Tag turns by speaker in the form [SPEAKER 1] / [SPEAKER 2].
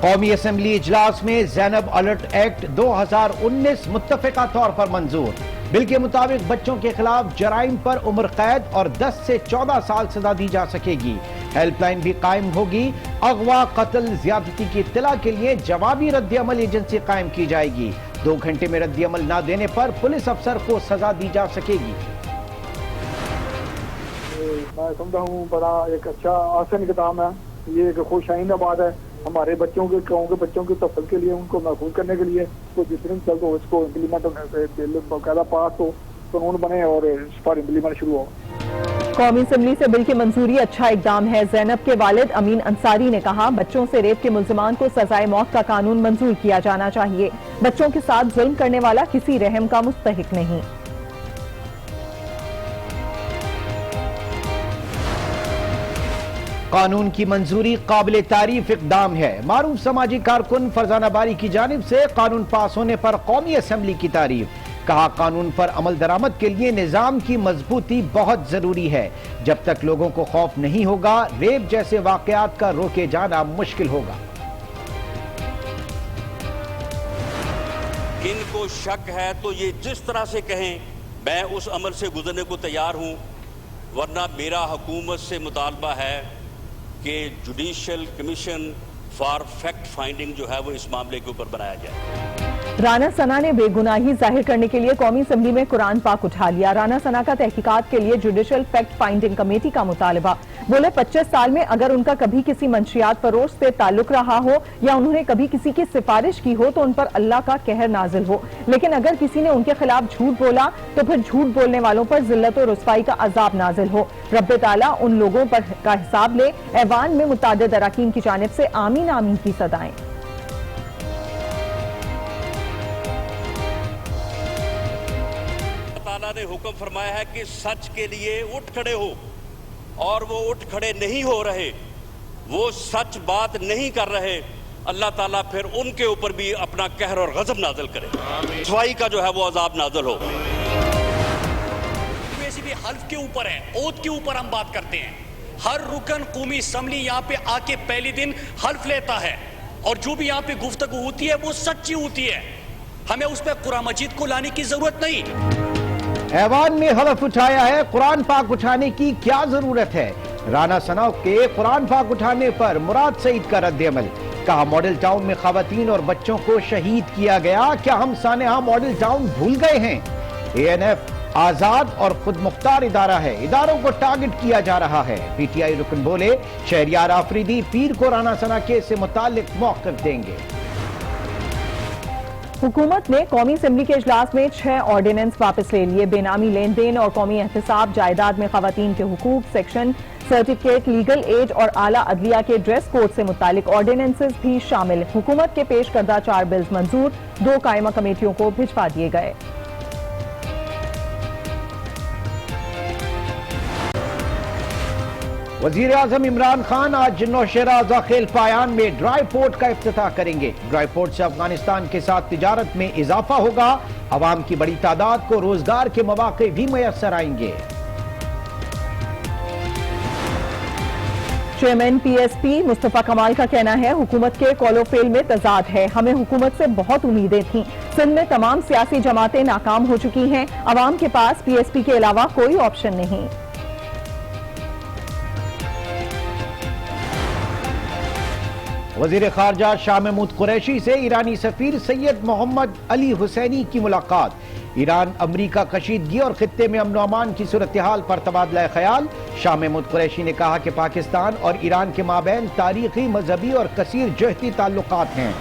[SPEAKER 1] قومی اسمبلی اجلاس میں زینب الرٹ ایکٹ 2019 متفقہ طور پر منظور۔ بل کے مطابق بچوں کے خلاف جرائم پر عمر قید اور 10 سے 14 سال سزا دی جا سکے گی۔ ہیلپ لائن بھی قائم ہوگی۔ اغوا، قتل، زیادتی کی اطلاع کے لیے جوابی رد عمل ایجنسی قائم کی جائے گی۔ 2 گھنٹے میں رد عمل نہ دینے پر پولیس افسر کو سزا دی جا سکے گی۔
[SPEAKER 2] میں سمجھتا ہوں بڑا ایک اچھا آسن اقدام ہے، یہ ایک خوش آئندہ بات ہے ہمارے بچوں کے، قوم کے بچوں کے تحفظ کے لیے، ان کو محفوظ کرنے کے لیے۔ تو جس دن چل تو اس کو امپلیمنٹ ہونے سے بل باقاعدہ پاس ہو، قانون بنے اور اس پر امپلیمنٹ شروع ہو۔
[SPEAKER 3] قومی اسمبلی سے بل کی منظوری اچھا اقدام ہے۔ زینب کے والد امین انصاری نے کہا بچوں سے ریپ کے ملزمان کو سزائے موت کا قانون منظور کیا جانا چاہیے۔ بچوں کے ساتھ ظلم کرنے والا کسی رحم کا مستحق نہیں۔
[SPEAKER 1] قانون کی منظوری قابل تعریف اقدام ہے۔ معروف سماجی کارکن فرزانہ باری کی جانب سے قانون پاس ہونے پر قومی اسمبلی کی تعریف۔ کہا قانون پر عمل درآمد کے لیے نظام کی مضبوطی بہت ضروری ہے۔ جب تک لوگوں کو خوف نہیں ہوگا، ریپ جیسے واقعات کا روکے جانا مشکل ہوگا۔
[SPEAKER 4] ان کو شک ہے تو یہ جس طرح سے کہیں میں اس عمل سے گزرنے کو تیار ہوں، ورنہ میرا حکومت سے مطالبہ ہے کہ judicial commission for fact finding جو ہے وہ اس معاملے کے اوپر بنایا جائے۔
[SPEAKER 3] رانا ثنا نے بے گناہی ظاہر کرنے کے لیے قومی اسمبلی میں قرآن پاک اٹھا لیا۔ رانا ثنا کا تحقیقات کے لیے جوڈیشل فیکٹ فائنڈنگ کمیٹی کا مطالبہ۔ بولے 25 سال میں اگر ان کا کبھی کسی منشیات فروش سے تعلق رہا ہو یا انہوں نے کبھی کسی کی سفارش کی ہو تو ان پر اللہ کا قہر نازل ہو، لیکن اگر کسی نے ان کے خلاف جھوٹ بولا تو پھر جھوٹ بولنے والوں پر ذلت و رسوائی کا عذاب نازل ہو۔ رب تعالیٰ ان لوگوں پر کا حساب لے۔ ایوان میں متعدد اراکین کی جانب سے آمین آمین کی صدائیں۔
[SPEAKER 4] اللہ نے حکم فرمایا ہے کہ سچ کے لیے اٹھ کھڑے ہو، اور وہ اٹھ کھڑے نہیں ہو رہے، وہ سچ بات نہیں کر رہے، اللہ تعالیٰ پھر ان کے اوپر بھی اپنا قہر اور غضب نازل کرے، رسوائی کا جو ہے وہ عذاب نازل ہو۔
[SPEAKER 5] ویسے بھی حلف کے اوپر ہے، عہد کے اوپر ہم بات کرتے ہیں۔ ہر رکن قومی اسمبلی یہاں پہ آ کے پہلے دن حلف لیتا ہے، اور جو بھی یہاں پہ گفتگو ہوتی ہے وہ سچی ہوتی ہے۔ ہمیں اس پہ قرآن مجید کو لانے کی ضرورت نہیں۔
[SPEAKER 1] ایوان میں حلف اٹھایا ہے، قرآن پاک اٹھانے کی کیا ضرورت ہے؟ رانا ثنا کے قرآن پاک اٹھانے پر مراد سعید کا رد عمل۔ کہا ماڈل ٹاؤن میں خواتین اور بچوں کو شہید کیا گیا، کیا ہم سانحہ ماڈل ٹاؤن بھول گئے ہیں؟ اے این ایف آزاد اور خود مختار ادارہ ہے، اداروں کو ٹارگٹ کیا جا رہا ہے۔ پی ٹی آئی رکن بولے شہریار آفریدی پیر کو رانا ثنا کیس سے متعلق موقف دیں گے۔
[SPEAKER 3] حکومت نے قومی اسمبلی کے اجلاس میں 6 آرڈیننس واپس لے لیے۔ بے نامی لین دین اور قومی احتساب، جائیداد میں خواتین کے حقوق، سیکشن سرٹیفکیٹ، لیگل ایج اور اعلیٰ عدلیہ کے ڈریس کوڈ سے متعلق آرڈیننسز بھی شامل۔ حکومت کے پیش کردہ 4 بلز منظور، 2 قائمہ کمیٹیوں کو بھجوا دیے گئے۔
[SPEAKER 1] وزیر اعظم عمران خان آج نوشہرہ ذخیل پایان میں ڈرائی پورٹ کا افتتاح کریں گے۔ ڈرائی پورٹ سے افغانستان کے ساتھ تجارت میں اضافہ ہوگا، عوام کی بڑی تعداد کو روزگار کے مواقع بھی میسر آئیں گے۔
[SPEAKER 3] چیئرمین پی ایس پی مصطفیٰ کمال کا کہنا ہے حکومت کے قول و فعل میں تضاد ہے، ہمیں حکومت سے بہت امیدیں تھیں، سندھ میں تمام سیاسی جماعتیں ناکام ہو چکی ہیں، عوام کے پاس پی ایس پی کے علاوہ کوئی آپشن نہیں۔
[SPEAKER 1] وزیر خارجہ شاہ محمود قریشی سے ایرانی سفیر سید محمد علی حسینی کی ملاقات۔ ایران امریکہ کشیدگی اور خطے میں امن و امان کی صورتحال پر تبادلہ خیال۔ شاہ محمود قریشی نے کہا کہ پاکستان اور ایران کے مابین تاریخی، مذہبی اور کثیر جہتی تعلقات ہیں۔